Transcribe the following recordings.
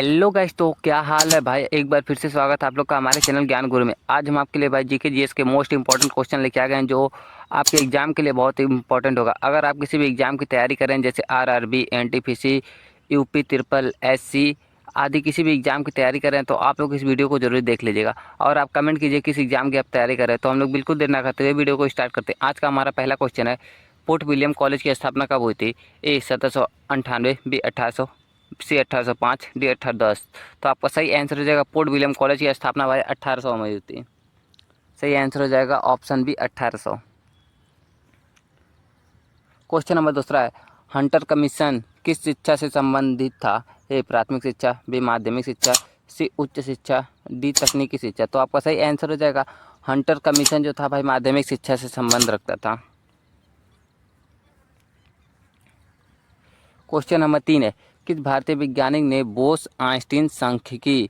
Hello guys, तो क्या हाल है भाई। एक बार फिर से स्वागत है आप लोग का हमारे चैनल ज्ञान गुरु में। आज हम आपके लिए भाई जीके जीएस के मोस्ट इंपॉर्टेंट क्वेश्चन लेके आ गए हैं, जो आपके एग्जाम के लिए बहुत ही इंपॉर्टेंट होगा। अगर आप किसी भी एग्जाम की तैयारी करें, जैसे RRB, NTPC, UP triple SC आदि किसी भी एग्जाम की तैयारी करें, तो आप लोग इस वीडियो को जरूर देख लीजिएगा। और आप कमेंट कीजिए किस एग्जाम की आप तैयारी करें। तो हम लोग बिल्कुल देर ना करते हुए वीडियो को स्टार्ट करते हैं। आज का हमारा पहला क्वेश्चन है, पोर्ट विलियम कॉलेज की स्थापना कब हुई थी? ए 1798, बी 1800, सी 1805, डी 1810। तो आपका सही आंसर हो जाएगा पोर्ट विलियम कॉलेज की स्थापना भाई 1800 में हुई थी। सही आंसर हो जाएगा ऑप्शन बी 1800। क्वेश्चन नंबर दूसरा है, हंटर कमीशन किस शिक्षा से संबंधित था? ए प्राथमिक शिक्षा, बी माध्यमिक शिक्षा, सी उच्च शिक्षा, डी तकनीकी शिक्षा। तो आपका सही आंसर हो जाएगा हंटर कमीशन जो था भाई माध्यमिक शिक्षा से संबंध रखता था। क्वेश्चन नंबर 3 है, किस भारतीय वैज्ञानिक ने बोस आइंस्टीन सांख्यिकी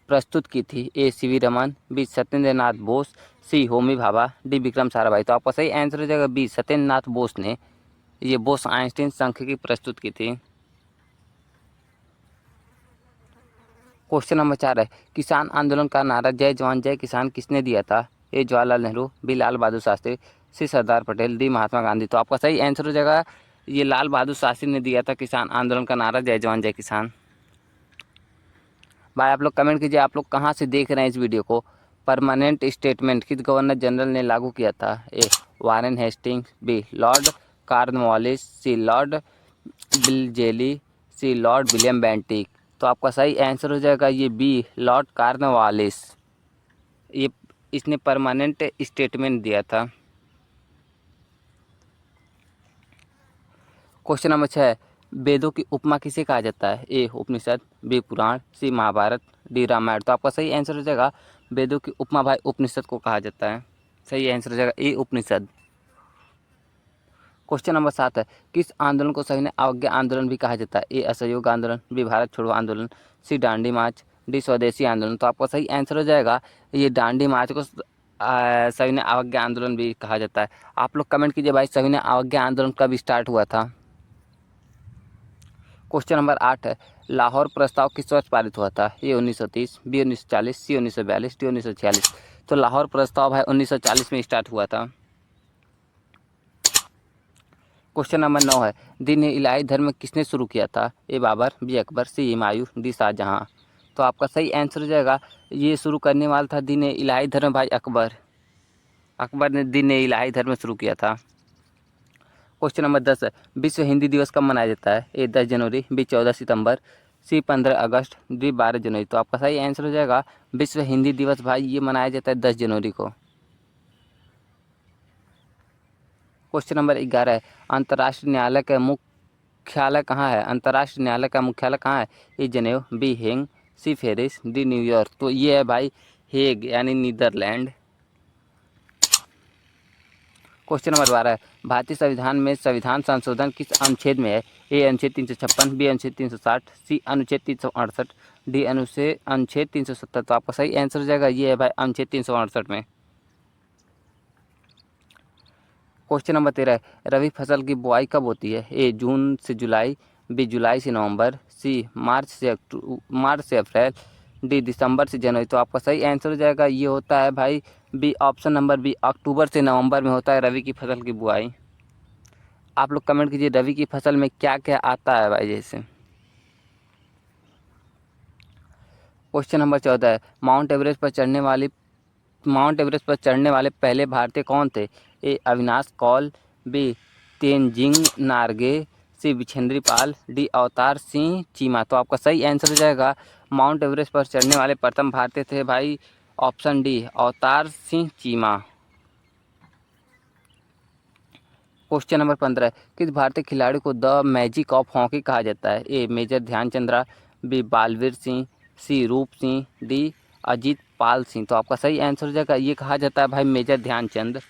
प्रस्तुत की थी? ए सीवी रमन, बी सत्येंद्र नाथ बोस, सी होमी भाभा, डी विक्रम साराभाई। तो आपका सही आंसर हो जाएगा बी सत्येंद्र नाथ बोस ने ये बोस आइंस्टीन सांख्यिकी प्रस्तुत की थी। क्वेश्चन नंबर 4 है, किसान आंदोलन का नारा जय जवान जय किसान किसने दिया था? ए जवाहरलाल नेहरू, बी लाल बहादुर शास्त्री, सी सरदार पटेल, डी महात्मा गांधी। तो आपका सही आंसर हो जाएगा ये लाल बहादुर शास्त्री ने दिया था किसान आंदोलन का नारा जय जवान जय किसान। भाई आप लोग कमेंट कीजिए आप लोग कहाँ से देख रहे हैं इस वीडियो को। परमानेंट स्टेटमेंट किस गवर्नर जनरल ने लागू किया था? A Warren Hastings, B Lord Cornwallis, C Lord Wellesley, C Lord William Bentinck. तो आपका सही आंसर हो जाएगा ये बी लॉर्ड कॉर्नवालिस। ये इसने परमानेंट स्टेटमेंट दिया था। क्वेश्चन नंबर 6, वेदों की उपमा किसे कहा जाता है? ए उपनिषद, बी पुराण, सी महाभारत, डी रामायण। तो आपका सही आंसर हो जाएगा वेदों की उपमा भाई उपनिषद को कहा जाता है। सही आंसर हो जाएगा ए उपनिषद। क्वेश्चन नंबर 7 है, किस आंदोलन को सविनय अवज्ञा आंदोलन भी कहा जाता है? ए असहयोग आंदोलन, बी भारत छोड़ो आंदोलन, सी दांडी मार्च, डी स्वदेशी आंदोलन। तो आपका सही आंसर हो जाएगा ये दांडी मार्च को सविनय अवज्ञा आंदोलन भी कहा जाता है। आप लोग कमेंट कीजिए भाई सविनय अवज्ञा आंदोलन कब स्टार्ट हुआ था। क्वेश्चन नंबर 8 है, लाहौर प्रस्ताव किस वर्ष पारित हुआ था? ए 1930, बी 1940, सी 1942, डी 1946। तो लाहौर प्रस्ताव भाई 1940 में स्टार्ट हुआ था। क्वेश्चन नंबर 9 है, दीन इलाही धर्म किसने शुरू किया था? ए बाबर, बी अकबर, सी हुमायूं, डी शाहजहां। तो आपका सही आंसर हो जाएगा ये शुरू करने वाला था दीन इलाही धर्म भाई अकबर। अकबर ने दीन इलाही धर्म शुरू किया था। क्वेश्चन नंबर 10 है, विश्व हिंदी दिवस कब मनाया जाता है? ए 10 जनवरी, बी 14 सितंबर, सी 15 अगस्त, डी 12 जनवरी। तो आपका सही आंसर हो जाएगा विश्व हिंदी दिवस भाई ये मनाया जाता है 10 जनवरी को। क्वेश्चन नंबर 11 है, अंतर्राष्ट्रीय न्यायालय का मुख्यालय कहाँ है? अंतर्राष्ट्रीय न्यायालय का मुख्यालय कहाँ है? A Geneva, B Hague, C Paris, D New York. तो ये है भाई हेग यानी नीदरलैंड। क्वेश्चन नंबर 12 है, भारतीय संविधान में संविधान संशोधन किस अनुच्छेद में है? ए अनुच्छेद 356, बी अनुच्छेद 360, सी अनुच्छेद 368, डी अनुच्छेद 370। तो आपका सही आंसर हो जाएगा ये है भाई अनुच्छेद 368 में। क्वेश्चन नंबर 13 है, रबी फसल की बुआई कब होती है? ए जून से जुलाई, बी जुलाई से नवंबर, सी मार्च से अप्रैल, डी दिसंबर से जनवरी। तो आपका सही आंसर हो जाएगा ये होता है भाई बी ऑप्शन नंबर बी अक्टूबर से नवंबर में होता है रबी की फसल की बुआई। आप लोग कमेंट कीजिए रबी की फसल में क्या क्या आता है भाई। जैसे क्वेश्चन नंबर 14 है, माउंट एवरेस्ट पर चढ़ने वाले पहले भारतीय कौन थे? ए अविनाश कौल, बी तेनजिंग नार्गे, सी बिछेंद्री पाल, डी अवतार सिंह चीमा। तो आपका सही आंसर हो जाएगा माउंट एवरेस्ट पर चढ़ने वाले प्रथम भारतीय थे भाई option D Avtar Singh Cheema. Question number 15 है, किस भारतीय खिलाड़ी को द मैजिक ऑफ हॉकी कहा जाता है? ए मेजर ध्यानचंद्रा, बी बालवीर सिंह, सी रूप सिंह, डी अजीत पाल सिंह। तो आपका सही आंसर हो जाएगा ये कहा जाता है भाई मेजर ध्यानचंद।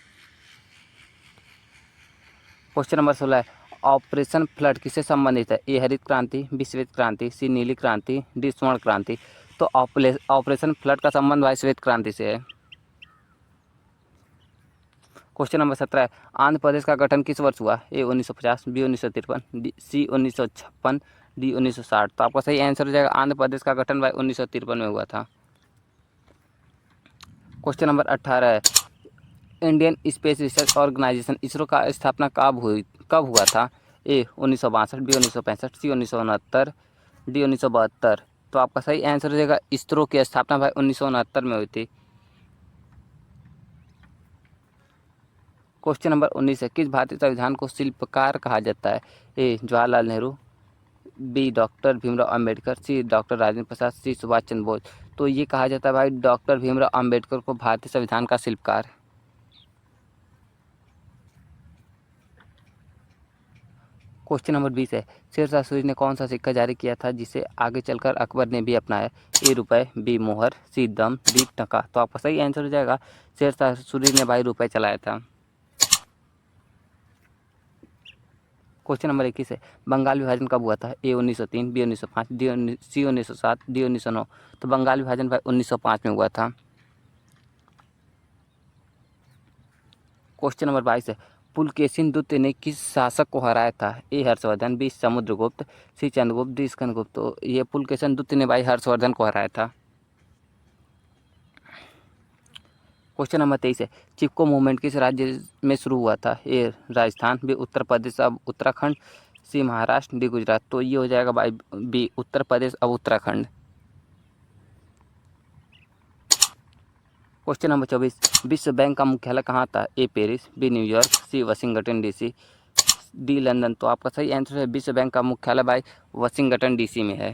क्वेश्चन नंबर 16 है, ऑपरेशन फ्लड किससे संबंधित है? ए हरित क्रांति, बी श्वेत क्रांति, सी नीली क्रांति, डी स्वर्ण क्रांति। तो ऑपरेशन फ्लड का संबंध भाई श्वेत क्रांति से है। क्वेश्चन नंबर 17 है, आंध्र प्रदेश का गठन किस वर्ष हुआ? ए 1950, बी 1953, सी 1956, डी 1960। तो आपका सही आंसर हो जाएगा आंध्र प्रदेश का गठन भाई 1953 में हुआ था। क्वेश्चन नंबर 18 है, Indian space research organisation ISRO का स्थापना कब हुआ था? A 1962, B 1965, C 1969, D 1972। तो आपका सही आंसर हो जाएगा इसरो की स्थापना भाई 1969 में हुई थी। क्वेश्चन नंबर 19 है, किस भारतीय संविधान को शिल्पकार कहा जाता है? ए जवाहरलाल नेहरू, बी डॉक्टर भीमराव अंबेडकर, सी डॉक्टर राजेंद्र प्रसाद, सी सुभाष चंद्र बोस। तो ये कहा जाता है भाई डॉक्टर भीमराव अंबेडकर को भारतीय संविधान का शिल्पकार। क्वेश्चन नंबर 20 है, शेरशाह सूरी ने कौन सा सिक्का जारी किया था जिसे आगे चलकर अकबर ने भी अपनाया? ए रुपए, बी मोहर, सी दम, डी टका। तो आपका सही आंसर हो जाएगा शेरशाह सूरी ने भाई रुपए चलाया था। क्वेश्चन नंबर 21 है, बंगाल विभाजन कब हुआ था? ए 1903, बी 1905, सी 1907, डी 1909। तो बंगाल विभाजन भाई 1905 में हुआ था। क्वेश्चन नंबर 22 है, पुलकेशिन द्वितीय ने किस शासक को हराया था? ए हर्षवर्धन, बी समुद्रगुप्त, सी चंद्रगुप्त, डी स्कंदगुप्त। तो ये पुलकेशिन द्वितीय ने भाई हर्षवर्धन को हराया था। क्वेश्चन नंबर 23 है, चिपको मूवमेंट किस राज्य में शुरू हुआ था? ए राजस्थान, बी उत्तर प्रदेश अब उत्तराखंड, सी महाराष्ट्र, डी गुजरात। तो ये हो जाएगा भाई बी उत्तर प्रदेश अब उत्तराखंड। क्वेश्चन नंबर 24, विश्व बैंक का मुख्यालय कहाँ था? ए पेरिस, बी न्यूयॉर्क, सी वाशिंगटन डीसी, डी लंदन। तो आपका सही आंसर है विश्व बैंक का मुख्यालय भाई वाशिंगटन डीसी में है।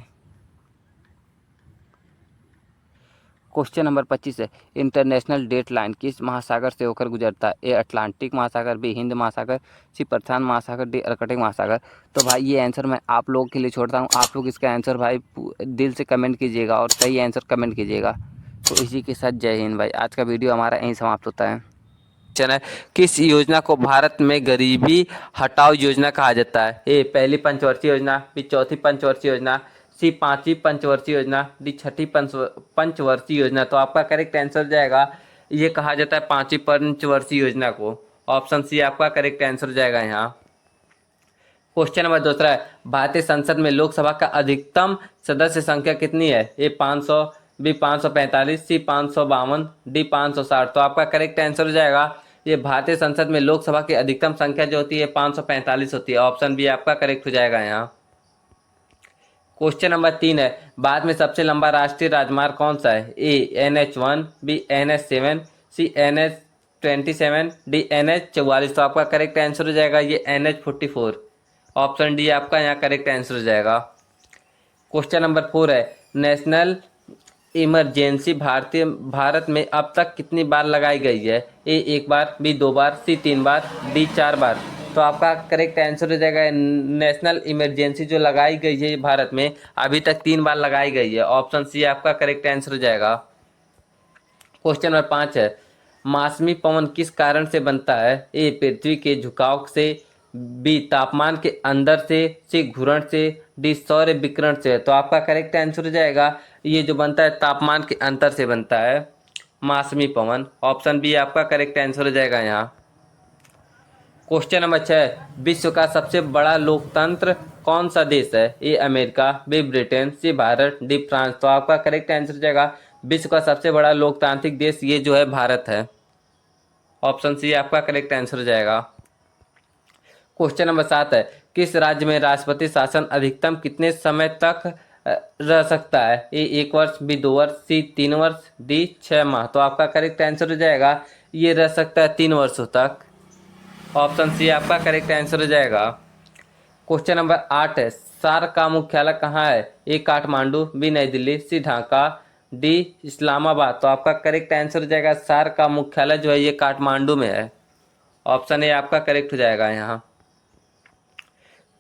क्वेश्चन नंबर 25 है, इंटरनेशनल डेट लाइन किस महासागर से होकर गुजरता है? ए अटलांटिक महासागर, बी हिंद महासागर, सी प्रशांत महासागर, डी आर्कटिक महासागर। तो भाई ये आंसर मैं आप लोगों के लिए छोड़ता हूँ, आप लोग इसका आंसर भाई दिल से कमेंट कीजिएगा और सही आंसर कमेंट कीजिएगा। तो इसी के साथ जय हिंद भाई, आज का वीडियो हमारा यहीं समाप्त होता है। है किस योजना को भारत में गरीबी हटाओ योजना कहा जाता है? ए पहली पंचवर्षीय योजना, बी चौथी पंचवर्षीय योजना, सी पांचवी पंचवर्षीय योजना, डी छठी पंचवर्षीय योजना। तो आपका करेक्ट आंसर जाएगा ये कहा जाता है पांचवी पंचवर्षीय योजना को। ऑप्शन सी आपका करेक्ट आंसर जाएगा यहाँ। क्वेश्चन नंबर 2 है, भारतीय संसद में लोकसभा का अधिकतम सदस्य संख्या कितनी है? ए 500, बी 545, सी 552, डी 560। तो आपका करेक्ट आंसर हो जाएगा ये भारतीय संसद में लोकसभा की अधिकतम संख्या जो होती है 545 होती है। ऑप्शन बी आपका करेक्ट हो जाएगा यहाँ। क्वेश्चन नंबर 3 है, भारत में सबसे लंबा राष्ट्रीय राजमार्ग कौन सा है? ए NH1, बी NH7, सी NH27, डी NH44। तो आपका करेक्ट आंसर हो जाएगा ये NH44। ऑप्शन डी आपका यहाँ करेक्ट आंसर हो जाएगा। क्वेश्चन नंबर 4 है, नेशनल इमरजेंसी भारत में अब तक कितनी बार लगाई गई है? ए 1 बार, बी 2 बार, सी 3 बार, डी 4 बार। तो आपका करेक्ट आंसर हो जाएगा नेशनल इमरजेंसी जो लगाई गई है भारत में अभी तक 3 बार लगाई गई है। ऑप्शन सी आपका करेक्ट आंसर हो जाएगा। क्वेश्चन नंबर 5 है, मौसमी पवन किस कारण से बनता है? ए पृथ्वी के झुकाव से, बी तापमान के अंदर से, सी घूर्णन से, डी सौर विकिरण से। तो आपका करेक्ट आंसर हो जाएगा ये जो बनता है तापमान के अंतर से बनता है मौसमी पवन। ऑप्शन बी आपका करेक्ट आंसर हो जाएगा यहाँ। क्वेश्चन नंबर 6, विश्व का सबसे बड़ा लोकतंत्र कौन सा देश है? A America, B Britain, C Bharat, D France. तो आपका करेक्ट आंसर हो जाएगा विश्व का सबसे बड़ा लोकतांत्रिक देश ये जो है भारत है। ऑप्शन सी आपका करेक्ट आंसर हो जाएगा। क्वेश्चन नंबर 7 है, किस राज्य में राष्ट्रपति शासन अधिकतम कितने समय तक रह सकता है? ए 1 वर्ष, बी 2 वर्ष, सी 3 वर्ष, डी 6 माह। तो आपका करेक्ट आंसर हो जाएगा ये रह सकता है 3 वर्षों तक। ऑप्शन सी आपका करेक्ट आंसर हो जाएगा। क्वेश्चन नंबर 8 है, सार्क का मुख्यालय कहाँ है? ए काठमांडू, बी नई दिल्ली, सी ढाका, डी इस्लामाबाद। तो आपका करेक्ट आंसर हो जाएगा सार्क का मुख्यालय जो है ये काठमांडू में है। ऑप्शन ए आपका करेक्ट हो जाएगा यहाँ।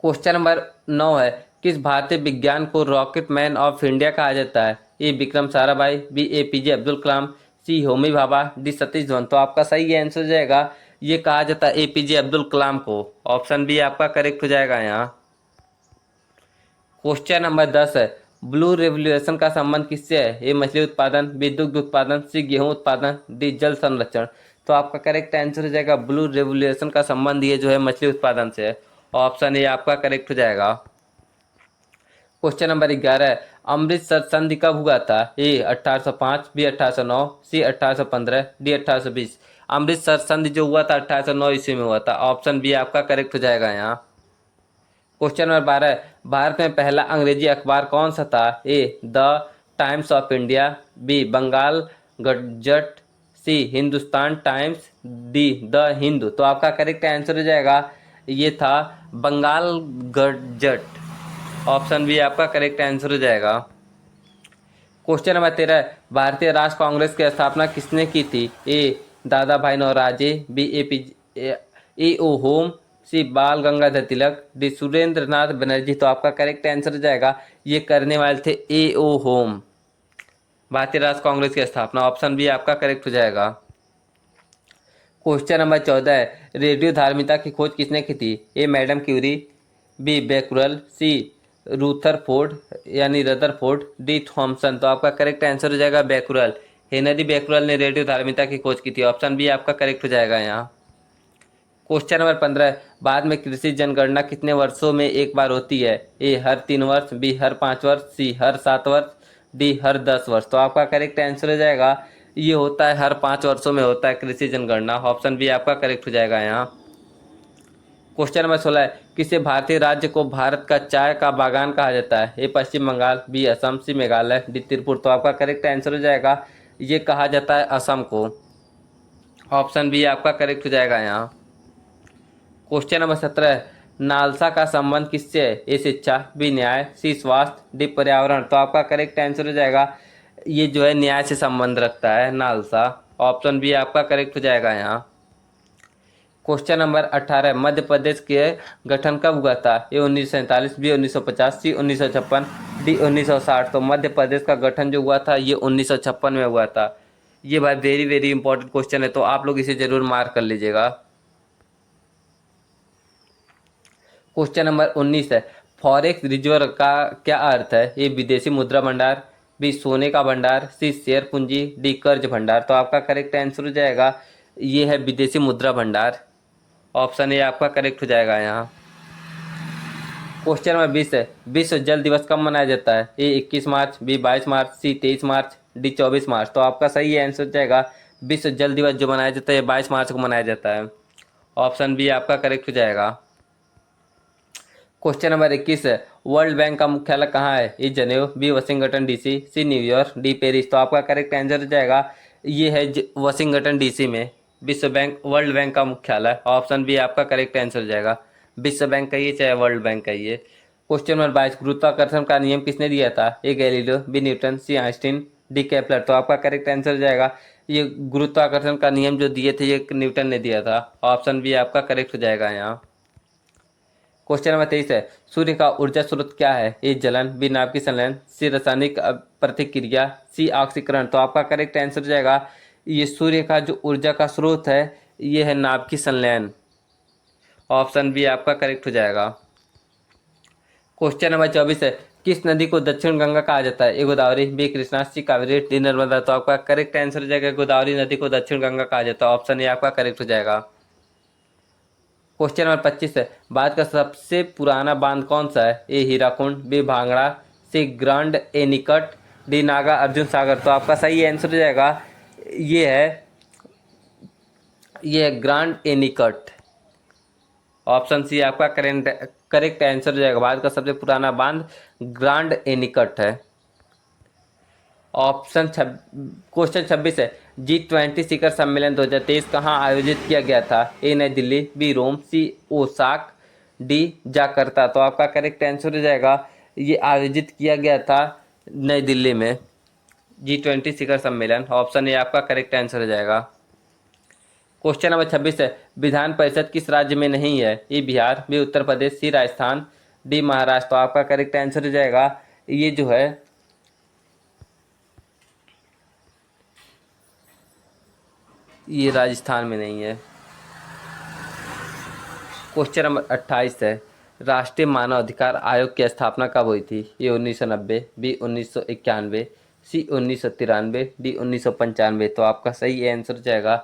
क्वेश्चन नंबर 9 है, किस भारतीय विज्ञान को रॉकेट मैन ऑफ इंडिया कहा जाता है? ए विक्रम साराभाई, बी APJ अब्दुल कलाम, सी होमी भाभा, डी सतीश धवन। तो आपका सही आंसर हो जाएगा ये कहा जाता है APJ अब्दुल कलाम को। ऑप्शन बी आपका करेक्ट हो जाएगा यहाँ। क्वेश्चन नंबर 10 है, ब्लू रेवोल्यूशन का संबंध किससे है? ए मछली उत्पादन, बी दुग्ध उत्पादन, सी गेहूं उत्पादन, डी जल संरक्षण। तो आपका करेक्ट आंसर हो जाएगा ब्लू रेवोल्यूशन का संबंध ये जो है मछली उत्पादन से है। ऑप्शन ए आपका करेक्ट हो जाएगा। क्वेश्चन नंबर 11 है, अमृतसर संधि कब हुआ था? ए 1805, बी 1809, सी 1815, डी 1820। अमृतसर संधि जो हुआ था 1809 ईस्वी में हुआ था। ऑप्शन बी आपका करेक्ट हो जाएगा यहाँ। क्वेश्चन नंबर 12 है, भारत में पहला अंग्रेजी अखबार कौन सा था? A the Times of India, B Bengal Gazette, C Hindustan Times, D the Hindu. तो आपका करेक्ट आंसर हो जाएगा, ये था बंगाल गजट। ऑप्शन बी आपका करेक्ट आंसर हो जाएगा। क्वेश्चन नंबर 13 है, भारतीय राष्ट्र कांग्रेस की स्थापना किसने की थी? ए दादा भाई नौरोजी, बी ए ओ होम, सी बाल गंगाधर तिलक, डी सुरेंद्र नाथ बनर्जी। तो आपका करेक्ट आंसर हो जाएगा, ये करने वाले थे ए ओ होम, भारतीय राष्ट्र कांग्रेस की स्थापना। ऑप्शन बी आपका करेक्ट हो जाएगा। क्वेश्चन नंबर 14 है, रेडियो धार्मिकता की खोज किसने की थी? ए मैडम क्यूरी, बी बेकुरल, सी रूथरफोर्ड यानी रदरफोर्ड, डी थॉमसन। तो आपका करेक्ट आंसर हो जाएगा बेकुरल। हेनरी बेकुरल ने रेडियो धार्मिकता की खोज की थी। ऑप्शन बी आपका करेक्ट हो जाएगा यहाँ। क्वेश्चन नंबर 15 है, भारत में कृषि जनगणना कितने वर्षों में एक बार होती है? ए हर 3 वर्ष, बी हर 5 वर्ष, सी हर 7 वर्ष, डी हर 10 वर्ष। तो आपका करेक्ट आंसर हो जाएगा, ये होता है हर 5 वर्षों में होता है कृषि जनगणना। ऑप्शन बी आपका करेक्ट हो जाएगा यहाँ। क्वेश्चन नंबर 16 है, किसी भारतीय राज्य को भारत का चाय का बागान कहा जाता है? ए पश्चिम बंगाल, बी असम, सी मेघालय, डी त्रिपुरा। तो आपका करेक्ट आंसर हो जाएगा, ये कहा जाता है असम को। ऑप्शन बी आपका करेक्ट हो जाएगा यहाँ। क्वेश्चन नंबर 17 है, नालसा का संबंध किससे है? ए शिक्षा, बी न्याय, सी स्वास्थ्य, डी पर्यावरण। तो आपका करेक्ट आंसर हो जाएगा, ये जो है न्याय से संबंध रखता है नालसा। ऑप्शन बी आपका करेक्ट हो जाएगा यहाँ। क्वेश्चन नंबर 18, मध्य प्रदेश के गठन कब हुआ था? ए 1947, बी 1950, सी 1956, डी 1960। तो मध्य प्रदेश का गठन जो हुआ था ये 1956 में हुआ था। ये भाई वेरी वेरी इंपॉर्टेंट क्वेश्चन है, तो आप लोग इसे जरूर मार्क कर लीजिएगा। क्वेश्चन नंबर 19 है, फॉरेक्स रिजर्व का क्या अर्थ है? ए विदेशी मुद्रा भंडार, बी सोने का भंडार, सी शेयर पूंजी, डी कर्ज भंडार। तो आपका करेक्ट आंसर हो जाएगा, ये है विदेशी मुद्रा भंडार। ऑप्शन ए आपका करेक्ट हो जाएगा यहाँ। क्वेश्चन नंबर 20 है, विश्व जल दिवस कब मनाया जाता है? ए 21 मार्च, बी 22 मार्च, सी 23 मार्च, डी 24 मार्च। तो आपका सही आंसर हो जाएगा, विश्व जल दिवस जो मनाया जाता है 22 मार्च को मनाया जाता है। ऑप्शन बी आपका करेक्ट हो जाएगा। क्वेश्चन नंबर 21 है, वर्ल्ड बैंक का मुख्यालय कहाँ है? A Geneva, B Washington DC, C New York, D Paris. तो आपका करेक्ट आंसर हो जाएगा, ये है वाशिंगटन डीसी में विश्व बैंक वर्ल्ड बैंक का मुख्यालय। ऑप्शन बी आपका करेक्ट आंसर हो जाएगा, विश्व बैंक का ये चाहे वर्ल्ड बैंक का ये। क्वेश्चन नंबर 22, गुरुत्वाकर्षण का नियम किसने दिया था? A Galileo, B Newton, C Einstein, D Kepler. तो आपका करेक्ट आंसर हो जाएगा, ये गुरुत्वाकर्षण का नियम जो दिए थे ये न्यूटन ने दिया था। ऑप्शन बी आपका करेक्ट हो जाएगा यहाँ। क्वेश्चन नंबर 23 है, सूर्य का ऊर्जा स्रोत क्या है? ए जलन, बी नाभिकीय संलयन, सी रासायनिक प्रतिक्रिया, सी ऑक्सीकरण। तो आपका करेक्ट आंसर हो जाएगा, ये सूर्य का जो ऊर्जा का स्रोत है ये है नाभिकीय संलयन। ऑप्शन बी आपका करेक्ट हो जाएगा। क्वेश्चन नंबर 24 है, किस नदी को दक्षिण गंगा कहा जाता है? ए गोदावरी, बी कृष्णा, सी कावेरी, डी नर्मदा। तो आपका करेक्ट आंसर हो जाएगा, गोदावरी नदी को दक्षिण गंगा कहा जाता है। ऑप्शन ए आपका करेक्ट हो जाएगा। क्वेश्चन नंबर 25 है, भारत का सबसे पुराना बांध कौन सा है? ए हीराकुंड, बी भांगड़ा, सी ग्रांड एनिकट, डी नागा अर्जुन सागर। तो आपका सही आंसर हो जाएगा, ये है ग्रांड एनिकट। ऑप्शन सी आपका करेक्ट आंसर हो जाएगा, भारत का सबसे पुराना बांध ग्रांड एनिकट है। क्वेश्चन 26 है, G20 शिखर सम्मेलन 2023 कहाँ आयोजित किया गया था? ए नई दिल्ली, बी रोम, सी ओसाक, डी जाकर्ता। तो आपका करेक्ट आंसर हो जाएगा, ये आयोजित किया गया था नई दिल्ली में G20 शिखर सम्मेलन। ऑप्शन ए आपका करेक्ट आंसर हो जाएगा। क्वेश्चन नंबर 26 है, विधान परिषद किस राज्य में नहीं है? ए बिहार, बी उत्तर प्रदेश, सी राजस्थान, डी महाराष्ट्र। तो आपका करेक्ट आंसर हो जाएगा, ये जो है ये राजस्थान में नहीं है। क्वेश्चन नंबर 28 है, राष्ट्रीय मानव अधिकार आयोग की स्थापना कब हुई थी? ये 1990, बी 1991, सी 1993, डी 1995। तो आपका सही आंसर हो जाएगा,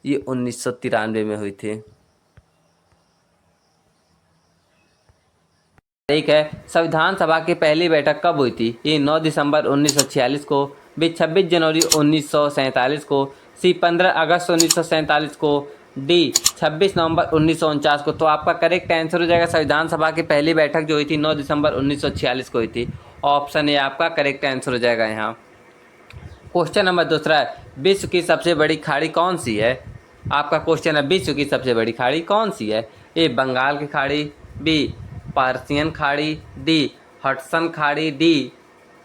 ये 1993 में हुई थी। एक है, संविधान सभा की पहली बैठक कब हुई थी? ए 9 दिसंबर 1946 को, बी 26 जनवरी 1947 को, सी 15 अगस्त 1947 को, डी 26 नवंबर 1949 को। तो आपका करेक्ट आंसर हो जाएगा संविधान सभा की पहली बैठक जो हुई थी 9 दिसंबर 1946 को हुई थी। ऑप्शन ए आपका करेक्ट आंसर हो जाएगा यहाँ। क्वेश्चन नंबर दूसरा है, विश्व की सबसे बड़ी खाड़ी कौन सी है? आपका क्वेश्चन है, विश्व की सबसे बड़ी खाड़ी कौन सी है? ए बंगाल की खाड़ी, बी पर्शियन खाड़ी, डी हडसन खाड़ी, डी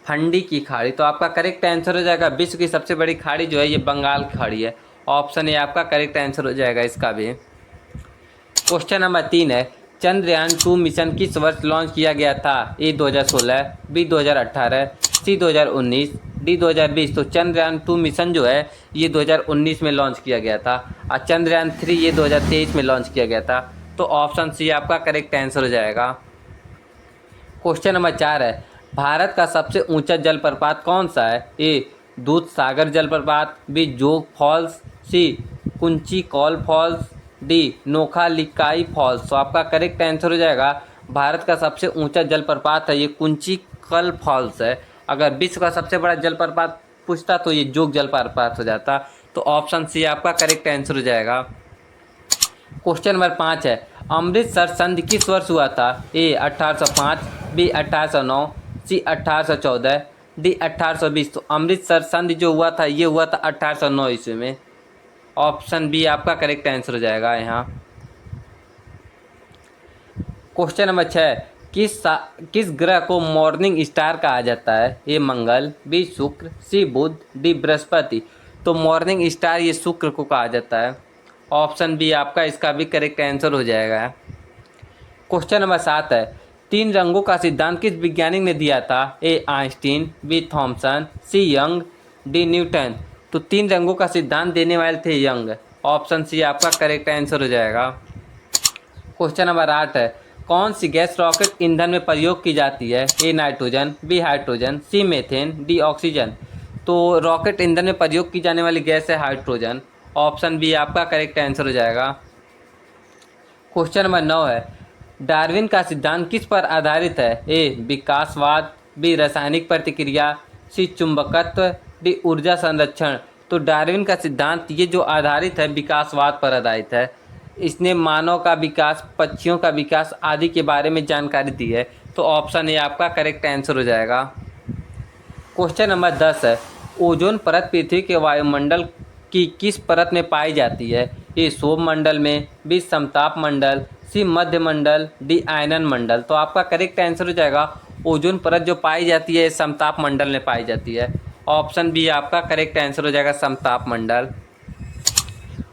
फंडी की खाड़ी। तो आपका करेक्ट आंसर हो जाएगा विश्व की सबसे बड़ी खाड़ी जो है ये बंगाल की खाड़ी है। ऑप्शन ए आपका करेक्ट आंसर हो जाएगा इसका भी। क्वेश्चन नंबर 3 है, चंद्रयान-2 मिशन किस वर्ष लॉन्च किया गया था? ए 2016, बी 2018, सी 2019, डी 2020। तो चंद्रयान-2 मिशन जो है ये 2019 में लॉन्च किया गया था और चंद्रयान-3 ये 2023 में लॉन्च किया गया था। तो ऑप्शन सी आपका करेक्ट आंसर हो जाएगा। क्वेश्चन नंबर 4 है, भारत का सबसे ऊंचा जलप्रपात कौन सा है? ए दूध सागर जलप्रपात, B Jog Falls, C Kunchikal Falls, D Nohkalikai Falls. तो आपका करेक्ट आंसर हो जाएगा भारत का सबसे ऊंचा जलप्रपात है ये कुंची कल फॉल्स है। अगर विश्व का सबसे बड़ा जलप्रपात पूछता तो ये जोग जलप्रपात हो जाता। तो ऑप्शन सी आपका करेक्ट आंसर हो जाएगा। क्वेश्चन नंबर 5 है, अमृतसर संधि किस वर्ष हुआ था? ए 1805, बी 1809, सी 1814, डी 1820। तो अमृतसर संधि जो हुआ था ये हुआ था 1809 ईस्वी में। ऑप्शन बी आपका करेक्ट आंसर हो जाएगा यहाँ। क्वेश्चन नंबर 6, किस ग्रह को मॉर्निंग स्टार कहा जाता है? ए मंगल, बी शुक्र, सी बुध, डी बृहस्पति। तो मॉर्निंग स्टार ये शुक्र को कहा जाता है। ऑप्शन बी आपका इसका भी करेक्ट आंसर हो जाएगा। क्वेश्चन नंबर 7 है, 3 रंगों का सिद्धांत किस वैज्ञानिक ने दिया था? ए आइंस्टीन, बी थॉमसन, सी यंग, डी न्यूटन। तो 3 रंगों का सिद्धांत देने वाले थे यंग। ऑप्शन सी आपका करेक्ट आंसर हो जाएगा। क्वेश्चन नंबर 8 है, कौन सी गैस रॉकेट ईंधन में प्रयोग की जाती है? A nitrogen, B hydrogen, C methane, D oxygen. तो रॉकेट ईंधन में प्रयोग की जाने वाली गैस है हाइड्रोजन। ऑप्शन बी आपका करेक्ट आंसर हो जाएगा। क्वेश्चन नंबर 9 है, डार्विन का सिद्धांत किस पर आधारित है? ए विकासवाद, बी रासायनिक प्रतिक्रिया, सी चुंबकत्व, डी ऊर्जा संरक्षण। तो डार्विन का सिद्धांत ये जो आधारित है विकासवाद पर आधारित है। इसने मानव का विकास, पक्षियों का विकास आदि के बारे में जानकारी दी है। तो ऑप्शन ए आपका करेक्ट आंसर हो जाएगा। क्वेश्चन नंबर 10 है, ओजोन परत पृथ्वी के वायुमंडल की किस परत में पाई जाती है? ए शोभ मंडल में, बी समताप मंडल, सी मध्य मंडल, डी आयनन मंडल। तो आपका करेक्ट आंसर हो जाएगा ओजोन परत जो पाई जाती है समताप मंडल में पाई जाती है। ऑप्शन बी आपका करेक्ट आंसर हो जाएगा समताप मंडल।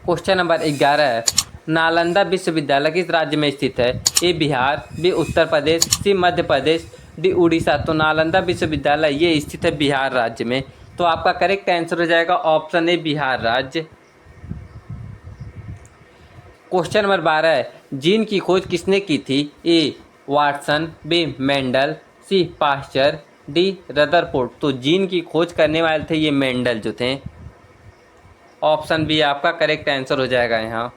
क्वेश्चन नंबर 11 है, नालंदा विश्वविद्यालय किस राज्य में स्थित है? ए बिहार, बी उत्तर प्रदेश, सी मध्य प्रदेश, डी उड़ीसा। तो नालंदा विश्वविद्यालय ये स्थित है बिहार राज्य में। तो आपका करेक्ट आंसर हो जाएगा ऑप्शन ए बिहार राज्य। क्वेश्चन नंबर 12 है, जीन की खोज किसने की थी? ए वाटसन, बी मेंडल, सी पास्चर, डी रदरफोर्ड। तो जीन की खोज करने वाले थे ये मेंडल जो थे। ऑप्शन बी आपका करेक्ट आंसर हो जाएगा यहाँ।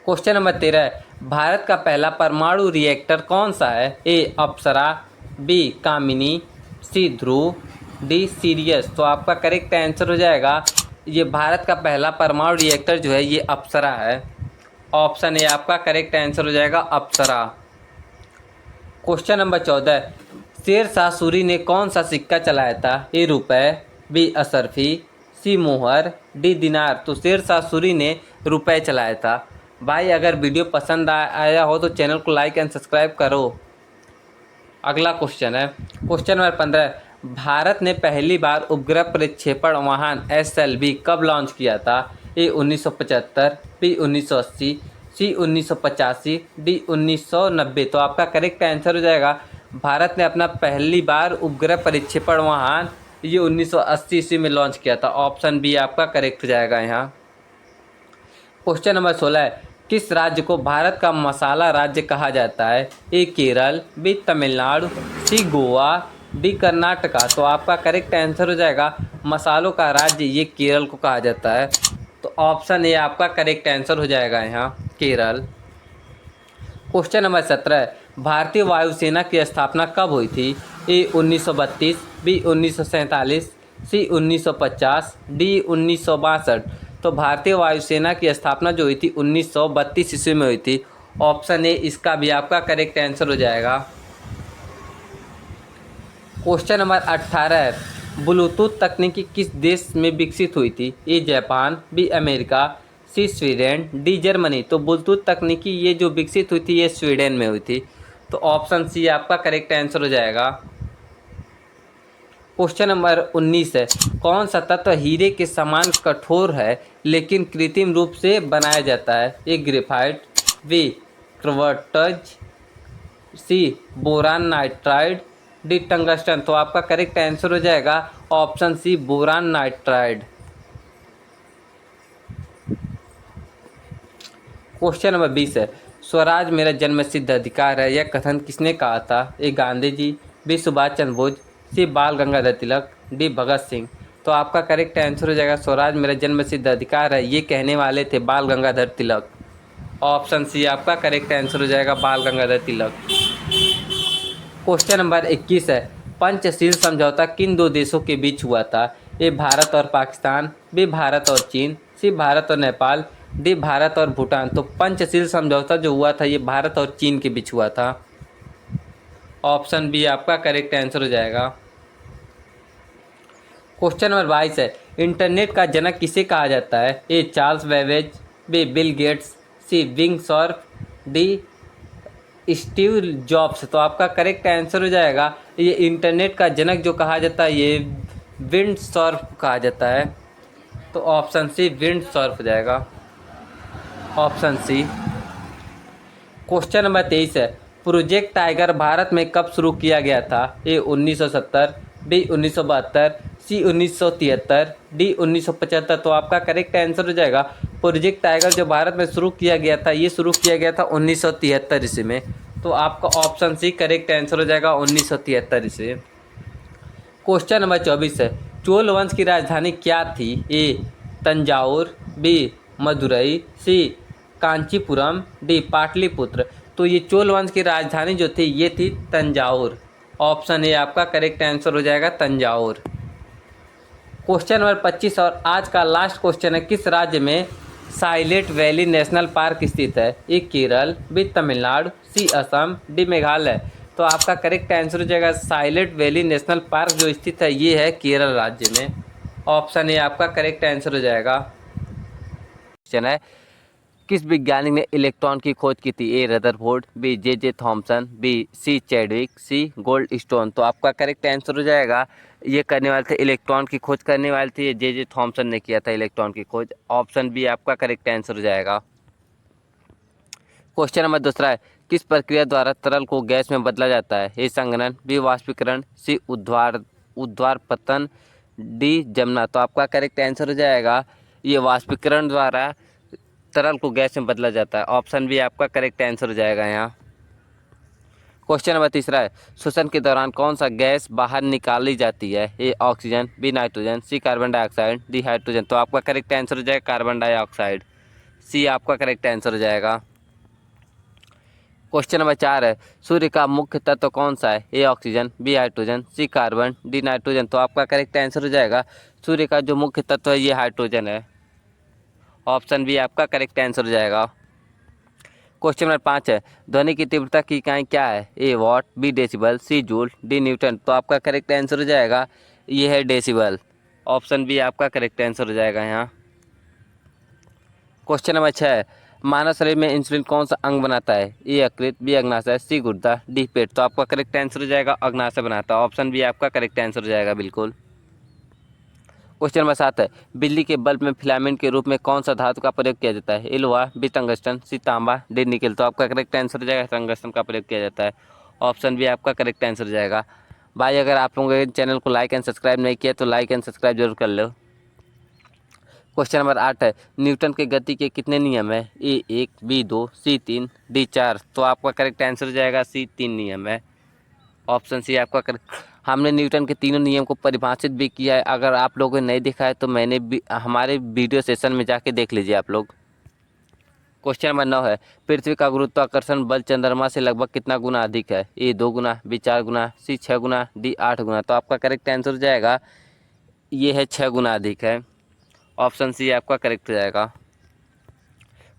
क्वेश्चन नंबर 13 है, भारत का पहला परमाणु रिएक्टर कौन सा है? ए अप्सरा, बी कामिनी, सी ध्रुव, डी सीरियस। तो आपका करेक्ट आंसर हो जाएगा ये भारत का पहला परमाणु रिएक्टर जो है ये अप्सरा है। ऑप्शन ए आपका करेक्ट आंसर हो जाएगा अप्सरा। क्वेश्चन नंबर 14, शेरशाह सूरी ने कौन सा सिक्का चलाया था? ए रुपए, बी असरफी, सी मोहर, डी दिनार। तो शेरशाह सूरी ने रुपए चलाया था। भाई अगर वीडियो पसंद आया हो तो चैनल को लाइक एंड सब्सक्राइब करो। अगला क्वेश्चन है, क्वेश्चन नंबर 15, भारत ने पहली बार उपग्रह प्रक्षेपण वाहन SLV कब लॉन्च किया था? ए 1975, बी 1980, सी 1985, डी 1990। तो आपका करेक्ट आंसर हो जाएगा भारत ने अपना पहली बार उपग्रह प्रक्षेपण वाहन ये 1980 ईस्वी में लॉन्च किया था। ऑप्शन बी आपका करेक्ट हो जाएगा यहाँ। क्वेश्चन नंबर 16 है, किस राज्य को भारत का मसाला राज्य कहा जाता है? ए केरल, बी तमिलनाडु, सी गोवा, डी कर्नाटका। तो आपका करेक्ट आंसर हो जाएगा मसालों का राज्य ये केरल को कहा जाता है। तो ऑप्शन ए आपका करेक्ट आंसर हो जाएगा यहाँ केरल। क्वेश्चन नंबर 17 है, भारतीय वायुसेना की स्थापना कब हुई थी? ए 1932, बी 1947, सी 1950, डी 1962। तो भारतीय वायुसेना की स्थापना जो हुई थी 1932 ईस्वी में हुई थी। ऑप्शन ए इसका भी आपका करेक्ट आंसर हो जाएगा। क्वेश्चन नंबर 18 है, ब्लूटूथ तकनीकी किस देश में विकसित हुई थी? A Japan, B America, C Sweden, D Germany. तो ब्लूटूथ तकनीकी ये जो विकसित हुई थी ये स्वीडन में हुई थी। तो ऑप्शन सी आपका करेक्ट आंसर हो जाएगा। क्वेश्चन नंबर 19 है, कौन सा तत्व हीरे के समान कठोर है लेकिन कृत्रिम रूप से बनाया जाता है? A graphite, B quartz, C boron nitride, D tungsten. तो आपका करेक्ट आंसर हो जाएगा option C boron nitride. Question number 20 है, स्वराज मेरा जन्मसिद्ध अधिकार है यह कथन किसने कहा था? ए गांधी जी, बी सुभाष चंद्र बोस, सी बाल गंगाधर तिलक, डी भगत सिंह। तो आपका करेक्ट आंसर हो जाएगा स्वराज मेरा जन्मसिद्ध अधिकार है ये कहने वाले थे बाल गंगाधर तिलक। ऑप्शन सी आपका करेक्ट आंसर हो जाएगा बाल गंगाधर तिलक। क्वेश्चन नंबर 21 है, पंचशील समझौता किन दो देशों के बीच हुआ था? ए भारत और पाकिस्तान, बी भारत और चीन, सी भारत और नेपाल, डी भारत और भूटान। तो पंचशील समझौता जो हुआ था ये भारत और चीन के बीच हुआ था। ऑप्शन बी आपका करेक्ट आंसर हो जाएगा। क्वेश्चन नंबर 22 है, इंटरनेट का जनक किसे कहा जाता है? A Charles Babbage, B Bill Gates, C विंग शॉर्प, डी स्टीव जॉब्स। तो आपका करेक्ट आंसर हो जाएगा ये इंटरनेट का जनक जो कहा जाता है ये विंड शॉर्प कहा जाता है। तो ऑप्शन सी विंड शॉर्प हो जाएगा। ऑप्शन सी। क्वेश्चन नंबर 23 है, प्रोजेक्ट टाइगर भारत में कब शुरू किया गया था? ए 1970, बी 1972, सी 1973, डी 1975। तो आपका करेक्ट आंसर हो जाएगा प्रोजेक्ट टाइगर जो भारत में शुरू किया गया था ये शुरू किया गया था 1973 ईस्वी में। तो आपका ऑप्शन सी करेक्ट आंसर हो जाएगा 1973 ईस्वी। क्वेश्चन नंबर 24 है, चोल वंश की राजधानी क्या थी? ए तंजावुर, बी मदुरई, सी कांचीपुरम, डी पाटलिपुत्र। तो ये चोल वंश की राजधानी जो थी ये थी तंजावुर। ऑप्शन ए आपका करेक्ट आंसर हो जाएगा तंजावुर। क्वेश्चन नंबर 25 और आज का लास्ट क्वेश्चन है, किस राज्य में साइलेंट वैली नेशनल पार्क स्थित है? ए केरल, बी तमिलनाडु, सी असम, डी मेघालय। तो आपका करेक्ट आंसर हो जाएगा साइलेंट वैली नेशनल पार्क जो स्थित है ये है केरल राज्य में। ऑप्शन ए आपका करेक्ट आंसर हो जाएगा। क्वेश्चन है, किस वैज्ञानिक ने इलेक्ट्रॉन की खोज की थी? A Rutherford, B J Thomson, B C Chadwick, C Goldstein. तो आपका करेक्ट आंसर हो जाएगा ये करने वाले थे इलेक्ट्रॉन की खोज करने वाले थे ये जे थॉमसन ने किया था इलेक्ट्रॉन की खोज। ऑप्शन बी आपका करेक्ट आंसर हो जाएगा। क्वेश्चन नंबर दूसरा है, किस प्रक्रिया द्वारा तरल को गैस में बदला जाता है? ए संघनन, बी वाष्पीकरण, सी उद्वार पतन, डी जमना। तो आपका करेक्ट आंसर हो जाएगा ये वाष्पीकरण द्वारा तरल को गैस में बदला जाता है। ऑप्शन बी आपका करेक्ट आंसर हो जाएगा यहाँ। क्वेश्चन नंबर तीसरा है, श्वसन के दौरान कौन सा गैस बाहर निकाली जाती है? A oxygen, B nitrogen, C carbon dioxide, D hydrogen. तो आपका करेक्ट आंसर हो जाएगा कार्बन डाइऑक्साइड। सी आपका करेक्ट आंसर हो जाएगा। क्वेश्चन नंबर 4 है, सूर्य का मुख्य तत्व कौन सा है? A oxygen, B hydrogen, C carbon, D nitrogen. तो आपका करेक्ट आंसर हो जाएगा सूर्य का जो मुख्य तत्व है ये हाइड्रोजन है। ऑप्शन बी आपका करेक्ट आंसर हो जाएगा। क्वेश्चन नंबर 5 है, ध्वनि की तीव्रता की इकाई क्या है? A watt, B decibel, C joule, D newton. तो आपका करेक्ट आंसर हो जाएगा ये है डेसिबल। ऑप्शन बी आपका करेक्ट आंसर हो जाएगा यहाँ। क्वेश्चन नंबर 6 है, मानव शरीर में इंसुलिन कौन सा अंग बनाता है? ए यकृत, बी अग्नाशय, सी गुर्दा, डी पेट। तो आपका करेक्ट आंसर हो जाएगा अग्नाशय बनाता है। ऑप्शन बी आपका करेक्ट आंसर हो जाएगा बिल्कुल। क्वेश्चन नंबर 7 है, बिजली के बल्ब में फिलामेंट के रूप में कौन सा धातु का प्रयोग किया जाता है? ए लोहा, बी टंगस्टन, सी तांबा, डी निकेल। तो आपका करेक्ट आंसर हो जाएगा टंगस्टन का प्रयोग किया जाता है। ऑप्शन बी आपका करेक्ट आंसर हो जाएगा। भाई अगर आप लोगों ने चैनल को लाइक एंड सब्सक्राइब नहीं किया तो लाइक एंड सब्सक्राइब जरूर कर लो। क्वेश्चन नंबर 8 है, न्यूटन के गति के कितने नियम है? ए 1, बी 2, सी 3, डी 4। तो आपका करेक्ट आंसर हो जाएगा सी 3 नियम है। ऑप्शन सी आपका हमने न्यूटन के तीनों नियम को परिभाषित भी किया है। अगर आप लोगों ने नहीं देखा है तो मैंने हमारे वीडियो सेशन में जाके देख लीजिए आप लोग। क्वेश्चन नंबर 9 है, पृथ्वी का गुरुत्वाकर्षण बल चंद्रमा से लगभग कितना गुना अधिक है? ए 2 गुना, बी 4 गुना, सी 6 गुना, डी 8 गुना। तो आपका करेक्ट आंसर हो जाएगा ये है 6 गुना अधिक है। ऑप्शन सी आपका करेक्ट हो जाएगा।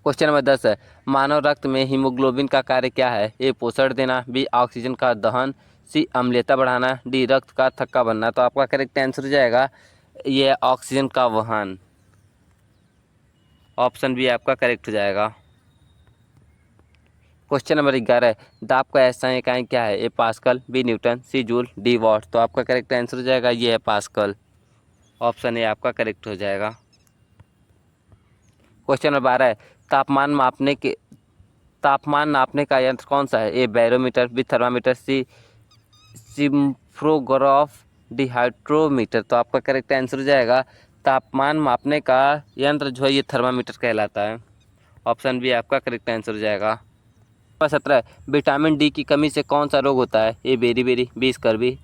क्वेश्चन नंबर 10 है, मानव रक्त में हीमोग्लोबिन का कार्य क्या है? ए पोषण देना, बी ऑक्सीजन का दहन, सी अम्लता बढ़ाना, डी रक्त का थक्का बनना। तो आपका करेक्ट आंसर हो जाएगा ये ऑक्सीजन का वहन। ऑप्शन बी आपका करेक्ट हो जाएगा। क्वेश्चन नंबर 11 है, दाब का ऐसा इकाई क्या है? A pascal, B Newton, C joule, D watt. तो आपका करेक्ट आंसर हो जाएगा ये है पास्कल। ऑप्शन ए आपका करेक्ट हो जाएगा। क्वेश्चन नंबर 12 है, तापमान नापने का यंत्र कौन सा है? ए बैरोमीटर, बी थर्मामीटर, सी सिम्फ्रोग्राफ, डी हाइड्रोमीटर। तो आपका करेक्ट आंसर हो जाएगा तापमान मापने का यंत्र जो है ये थर्मामीटर कहलाता है। ऑप्शन बी आपका करेक्ट आंसर हो जाएगा। नंबर 17 है, विटामिन डी की कमी से कौन सा रोग होता है? ए बेरी, बी स्कर्वी,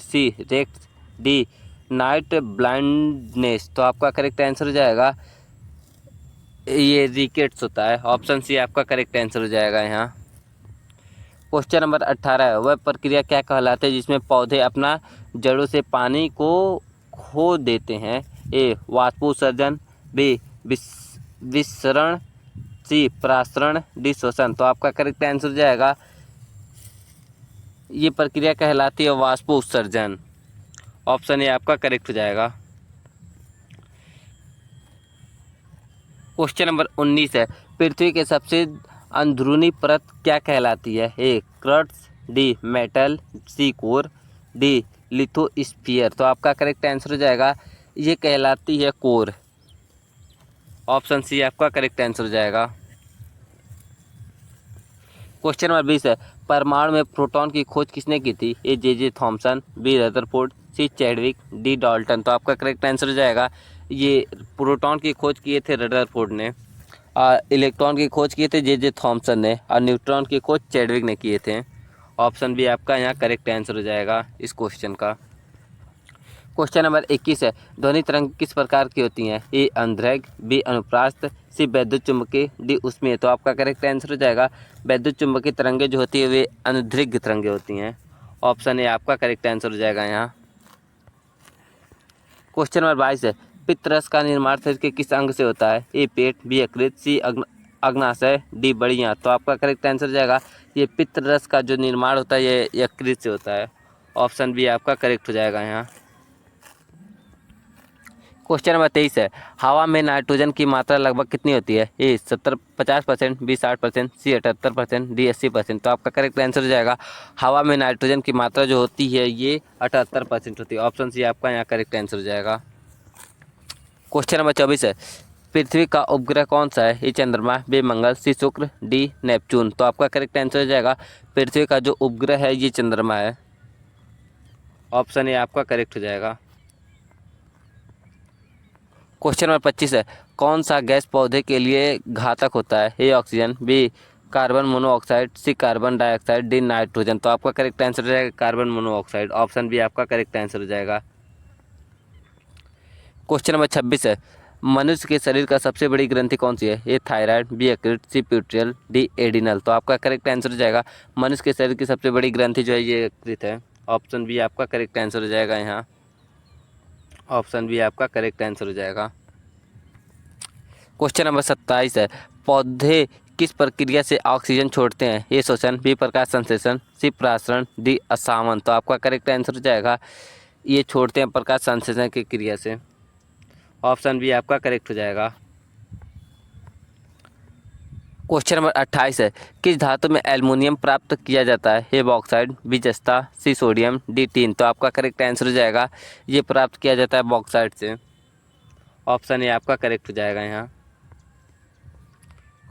सी रेक्स, डी नाइट ब्लाइंडनेस। तो आपका करेक्ट आंसर हो जाएगा ये रिकेट्स होता है। ऑप्शन सी आपका करेक्ट आंसर हो जाएगा यहाँ। क्वेश्चन नंबर 18 है, वह प्रक्रिया क्या कहलाती है जिसमें पौधे अपना जड़ों से पानी को खो देते हैं? ए वाष्पोत्सर्जन, बी विसरण, सी परासरण, डी श्वसन। तो आपका करेक्ट आंसर हो जाएगा ये प्रक्रिया कहलाती है वाष्पोत्सर्जन। ऑप्शन ए आपका करेक्ट हो जाएगा। क्वेश्चन नंबर 19 है, पृथ्वी के सबसे अंदरूनी परत क्या कहलाती है? ए क्रस्ट, डी मेटल, सी कोर, डी लिथोस्फीयर। तो आपका करेक्ट आंसर हो जाएगा ये कहलाती है कोर। ऑप्शन सी आपका करेक्ट आंसर हो जाएगा। क्वेश्चन नंबर 20 है, परमाणु में प्रोटॉन की खोज किसने की थी? ए जे थॉमसन, बी रदरफोर्ड, सी चैडविक, डी डाल्टन। तो आपका करेक्ट आंसर हो जाएगा ये प्रोटॉन की खोज किए थे रदरफोर्ड ने, इलेक्ट्रॉन की खोज किए थे जे थॉमसन ने, और न्यूट्रॉन की खोज चैडविक ने किए थे। ऑप्शन बी आपका यहाँ करेक्ट आंसर हो जाएगा इस क्वेश्चन का। क्वेश्चन नंबर 21 है, ध्वनि तरंग किस प्रकार की होती हैं? ए अंतरंग, बी अनुप्रास्थ, सी वैद्युत चुम्बकीय, डी उष्मीय। तो आपका करेक्ट आंसर हो जाएगा वैद्युत चुम्बकीय तरंगे जो होती है वे अनुदैर्घ्य तरंगे होती हैं। ऑप्शन ए आपका करेक्ट आंसर हो जाएगा यहाँ। क्वेश्चन नंबर 22 है, पित्तरस का निर्माण शरीर के किस अंग से होता है? ए पेट, बी यकृत, सी अग्नाशय, डी बड़ी आंत। तो आपका करेक्ट आंसर हो जाएगा ये पित्तरस का जो निर्माण होता है ये यकृत से होता है। ऑप्शन बी आपका करेक्ट हो जाएगा यहाँ। क्वेश्चन नंबर 23 है, हवा में नाइट्रोजन की मात्रा लगभग कितनी होती है? ए 50%, बी 60%, सी 78%, डी 80%। तो आपका करेक्ट आंसर हो जाएगा हवा में नाइट्रोजन की मात्रा जो होती है ये 78% होती है। ऑप्शन सी आपका यहाँ करेक्ट आंसर हो जाएगा। क्वेश्चन नंबर 24 है, पृथ्वी का उपग्रह कौन सा है? ए चंद्रमा, बी मंगल, सी शुक्र, डी नेपच्यून। तो आपका करेक्ट आंसर हो जाएगा पृथ्वी का जो उपग्रह है ये चंद्रमा है। ऑप्शन ए आपका करेक्ट हो जाएगा। क्वेश्चन नंबर 25 है, कौन सा गैस पौधे के लिए घातक होता है? A oxygen, B carbon monoxide, C carbon dioxide, D nitrogen. तो आपका करेक्ट आंसर हो जाएगा कार्बन मोनोऑक्साइड। ऑप्शन बी आपका करेक्ट आंसर हो जाएगा। क्वेश्चन नंबर 26 है, मनुष्य के शरीर का सबसे बड़ी ग्रंथि कौन सी है? ए थायराइड, बी यकृत, सी प्यूटरल, डी एडिनल। तो आपका करेक्ट आंसर हो जाएगा मनुष्य के शरीर की सबसे बड़ी ग्रंथि जो है ये यकृत है। ऑप्शन बी आपका करेक्ट आंसर हो जाएगा यहाँ। ऑप्शन बी आपका करेक्ट आंसर हो जाएगा। क्वेश्चन नंबर 27 है, पौधे किस प्रक्रिया से ऑक्सीजन छोड़ते हैं? ए श्वसन, बी प्रकाश संश्लेषण, सी परागण, डी असावन। तो आपका करेक्ट आंसर हो जाएगा ये छोड़ते हैं प्रकाश संश्लेषण की क्रिया से। ऑप्शन बी आपका करेक्ट हो जाएगा। क्वेश्चन नंबर 28 है, किस धातु में एल्युमिनियम प्राप्त किया जाता है? ए बॉक्साइड, बी जस्ता, सी सोडियम, डी टीन। तो आपका करेक्ट आंसर हो जाएगा ये प्राप्त किया जाता है बॉक्साइड से। ऑप्शन ए आपका करेक्ट हो जाएगा यहाँ।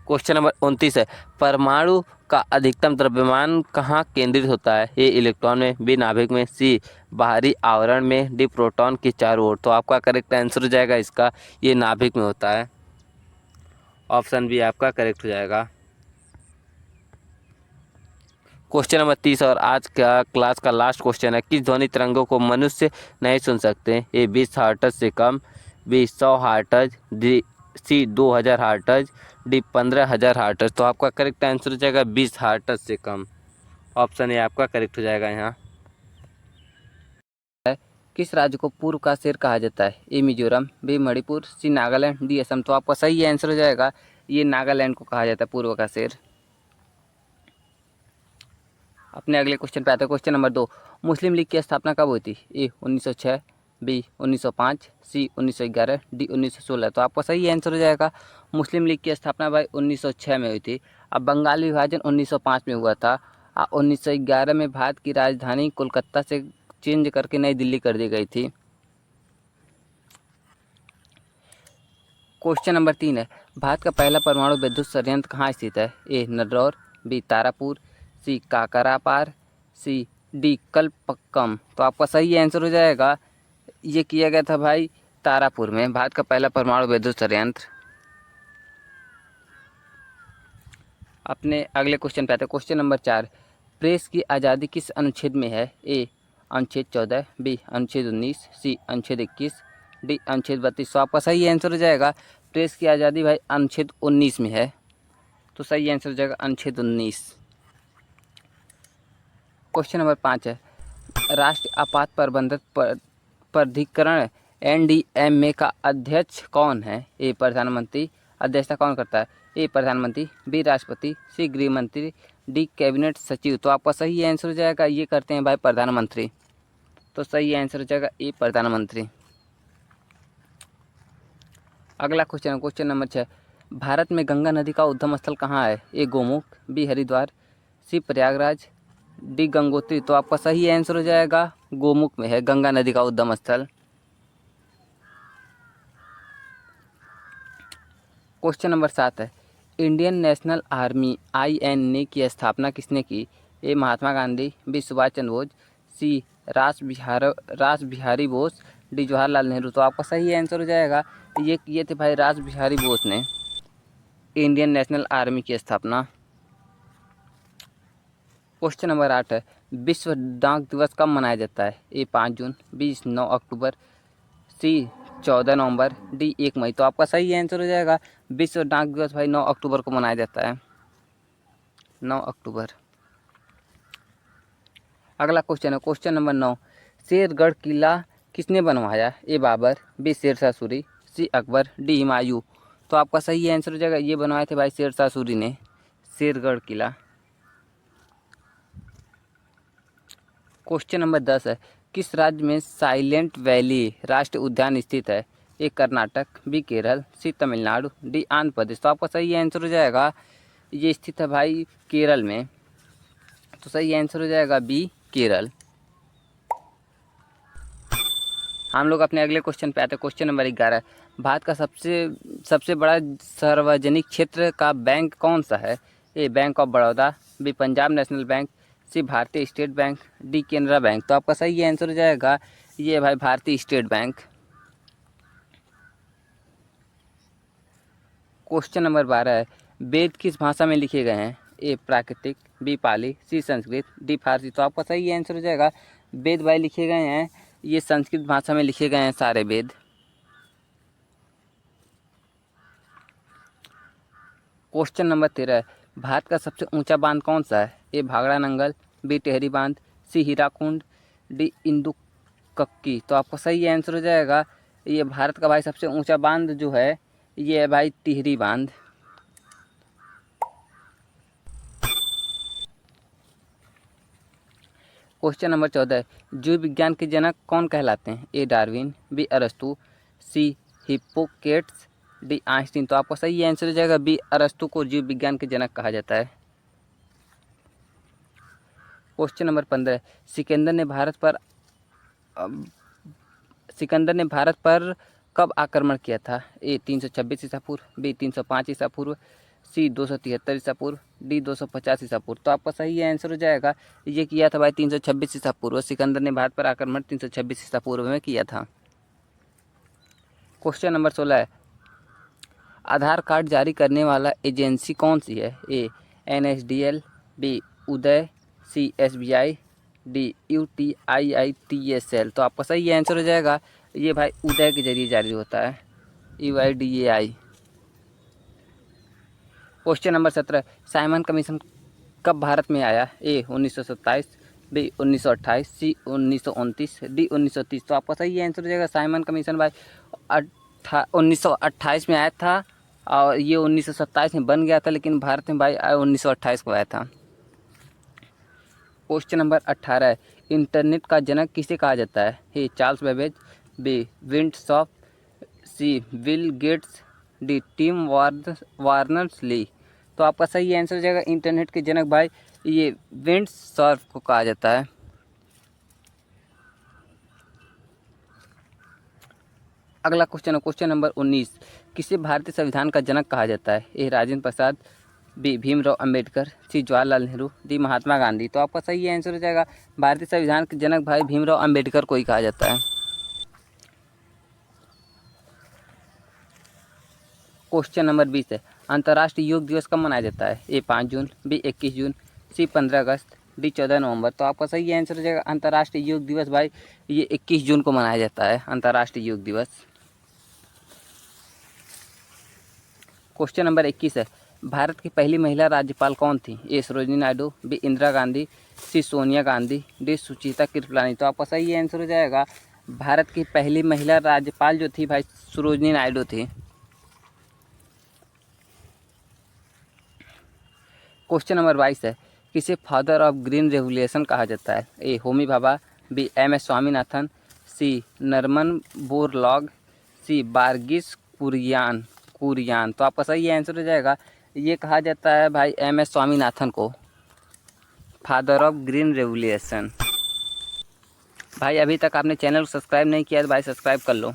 क्वेश्चन नंबर 29 है, परमाणु का अधिकतम द्रव्यमान कहाँ केंद्रित होता है? ए इलेक्ट्रॉन में, बी नाभिक में, सी बाहरी आवरण में, डी प्रोटॉन की चारों ओर। तो आपका करेक्ट आंसर हो जाएगा इसका ये नाभिक में होता है। ऑप्शन बी आपका करेक्ट हो जाएगा। क्वेश्चन नंबर 30 और आज का क्लास का लास्ट क्वेश्चन है, किस ध्वनि तरंगों को मनुष्य नहीं सुन सकते? ए 20 हर्ट्ज से कम, B 100 hertz, D C 2000 hertz, D 15,000 hertz. तो आपका करेक्ट आंसर हो जाएगा 20 हर्ट्ज से कम। ऑप्शन ए आपका करेक्ट हो जाएगा यहाँ। किस राज्य को पूर्व का शेर कहा जाता है? ए मिजोरम, बी मणिपुर, सी नागालैंड, डी असम। तो आपका सही आंसर हो जाएगा ये नागालैंड को कहा जाता है पूर्व का शेर। अपने अगले क्वेश्चन पे आते हैं। क्वेश्चन नंबर 2, मुस्लिम लीग की स्थापना कब हुई थी? ए 1906, बी 1905, सी 1911, डी 1916। तो आपका सही आंसर हो जाएगा मुस्लिम लीग की स्थापना भाई 1906 में हुई थी। अब बंगाल विभाजन 1905 में हुआ था। 1911 में भारत की राजधानी कोलकाता से चेंज करके नई दिल्ली कर दी गई थी। क्वेश्चन नंबर 3 है, भारत का पहला परमाणु विद्युत संयंत्र कहाँ स्थित है? ए नडरौर, बी तारापुर, सी काकरापार, सी डी कलपक्कम। तो आपका सही आंसर हो जाएगा ये किया गया था भाई तारापुर में, भारत का पहला परमाणु विद्युत संयंत्र। अपने अगले क्वेश्चन पे आते हैं। क्वेश्चन नंबर 4, प्रेस की आज़ादी किस अनुच्छेद में है? ए अनुच्छेद 14, बी अनुच्छेद 19, सी अनुच्छेद 21, डी अनुच्छेद 32। तो आपका सही आंसर हो जाएगा प्रेस की आज़ादी भाई अनुच्छेद 19 में है। तो सही आंसर हो जाएगा अनुच्छेद 19। क्वेश्चन नंबर 5 है, राष्ट्रीय आपात प्रबंधन प्राधिकरण NDMA का अध्यक्ष कौन है? ए प्रधानमंत्री। अध्यक्षता कौन करता है? ए प्रधानमंत्री, बी राष्ट्रपति, सी गृह मंत्री, डी कैबिनेट सचिव। तो आपका सही आंसर हो जाएगा ये करते हैं भाई प्रधानमंत्री। तो सही आंसर हो जाएगा ए प्रधानमंत्री। अगला क्वेश्चन है क्वेश्चन नंबर 6, भारत में गंगा नदी का उद्गम स्थल कहाँ है? ए गोमुख, बी हरिद्वार, सी प्रयागराज, डी गंगोत्री। तो आपका सही आंसर हो जाएगा गोमुख में है गंगा नदी का उद्गम स्थल। क्वेश्चन नंबर 7 है, इंडियन नेशनल आर्मी INA की स्थापना किसने की? ए महात्मा गांधी, बी सुभाष चंद्र बोस, सी रास बिहारी बोस, डी जवाहरलाल नेहरू। तो आपका सही आंसर हो जाएगा ये किए थे भाई रास बिहारी बोस ने इंडियन नेशनल आर्मी की स्थापना। क्वेश्चन नंबर 8 है, विश्व डाक दिवस कब मनाया जाता है? ए 5 जून, बी 9 अक्टूबर, सी 14 नवंबर, डी 1 मई। तो आपका सही आंसर हो जाएगा विश्व डाक दिवस भाई 9 अक्टूबर को मनाया जाता है, 9 अक्टूबर। अगला क्वेश्चन है क्वेश्चन नंबर 9, शेरगढ़ किला किसने बनवाया? ए बाबर, बी शेरशाह सूरी, सी अकबर, डी हुमायूं। तो आपका सही आंसर हो जाएगा ये बनवाए थे भाई शेरशाह सूरी ने शेरगढ़ किला। क्वेश्चन नंबर 10 है, किस राज्य में साइलेंट वैली राष्ट्रीय उद्यान स्थित है? ए कर्नाटक, बी केरल, सी तमिलनाडु, डी आंध्र प्रदेश। तो आपका सही आंसर हो जाएगा ये स्थित है भाई केरल में। तो सही आंसर हो जाएगा बी केरल। हम लोग अपने अगले क्वेश्चन पे आते हैं। क्वेश्चन नंबर 11, भारत का सबसे बड़ा सार्वजनिक क्षेत्र का बैंक कौन सा है? A Bank of Baroda, B Punjab National Bank, C Bharatiya State Bank, D Canara Bank. तो आपका सही आंसर हो जाएगा ये भाई भारतीय स्टेट बैंक। क्वेश्चन नंबर 12 है, वेद किस भाषा में लिखे गए हैं? ए प्राकृतिक, बी पाली, सी संस्कृत, डी फारसी। तो आपका सही आंसर हो जाएगा वेद भाई लिखे गए हैं ये संस्कृत भाषा में लिखे गए हैं सारे वेद। क्वेश्चन नंबर 13 है, भारत का सबसे ऊंचा बांध कौन सा है? ए भाखड़ा नंगल, बी टेहरी बांध, सी हीराकुंड, डी इंदुकक्की। तो आपका सही आंसर हो जाएगा ये भारत का भाई सबसे ऊंचा बांध जो है ये है भाई टिहरी बांध। क्वेश्चन नंबर 14, जीव विज्ञान के जनक कौन कहलाते हैं? ए डार्विन, बी अरस्तु, सी हिप्पोक्रेट्स, डी आइंस्टीन। तो आपका सही आंसर हो जाएगा बी अरस्तु को जीव विज्ञान के जनक कहा जाता है। क्वेश्चन नंबर 15, सिकंदर ने भारत पर कब आक्रमण किया था? ए 326 ईसा पूर्व, बी 305 ईसा पूर्व, सी 273 ईसा पूर्व, डी 250 ईसा पूर्व। तो आपका सही आंसर हो जाएगा ये किया था भाई 326 ईसा पूर्व। सिकंदर ने भारत पर आक्रमण 326 ईसा पूर्व में किया था। क्वेश्चन नंबर 16 है, आधार कार्ड जारी करने वाला एजेंसी कौन सी है? ए NSDL, बी उदय, सी SBI, डी UTIITSL। तो आपका सही आंसर हो जाएगा ये भाई उदय के जरिए जारी होता है, UIDAI। Question number 17, Simon commission कब भारत में आया? ए 1927, बी 1928, सी 1929, डी 1930। तो आपका सही आंसर हो जाएगा साइमन कमीशन भाई 1928 में आया था और ये 1927 में बन गया था, लेकिन भारत में भाई 1928 को आया था। क्वेश्चन नंबर 18, इंटरनेट का जनक किसे कहा जाता है? ए चार्ल्स बेबेज, बी विंडसॉफ, C Bill Gates, D Tim Berners Lee. तो आपका सही आंसर हो जाएगा इंटरनेट के जनक भाई ये विंडसॉफ को कहा जाता है। अगला क्वेश्चन है क्वेश्चन नंबर 19, किसे भारतीय संविधान का जनक कहा जाता है? ए राजेंद्र प्रसाद, बी भीमराव अंबेडकर, सी जवाहरलाल नेहरू, डी महात्मा गांधी। तो आपका सही आंसर हो जाएगा भारतीय संविधान के जनक भाई भीमराव अंबेडकर को ही कहा जाता है। क्वेश्चन नंबर 20 है, अंतर्राष्ट्रीय योग दिवस कब मनाया जाता है? ए 5 जून, बी 21 जून, सी 15 अगस्त, डी 14 नवंबर। तो आपका सही आंसर हो जाएगा अंतर्राष्ट्रीय योग दिवस भाई ये 21 जून को मनाया जाता है अंतर्राष्ट्रीय योग दिवस। क्वेश्चन नंबर 21 है, भारत की पहली महिला राज्यपाल कौन थी? ए सरोजिनी नायडू, बी इंदिरा गांधी, सी सोनिया गांधी, डी सुचिता कृपलानी। तो आपका सही आंसर हो जाएगा भारत की पहली महिला राज्यपाल जो थी भाई सरोजिनी नायडू थी। क्वेश्चन नंबर 22 है, किसे फादर ऑफ ग्रीन रेवोल्यूशन कहा जाता है? A Homi Bhabha, B M S Swaminathan, C Norman Borlaug, C Verghese Kurien. तो आपका सही आंसर हो जाएगा ये कहा जाता है भाई एम एस स्वामीनाथन को फादर ऑफ ग्रीन रेवोल्यूशन। भाई अभी तक आपने चैनल को सब्सक्राइब नहीं किया तो भाई सब्सक्राइब कर लो।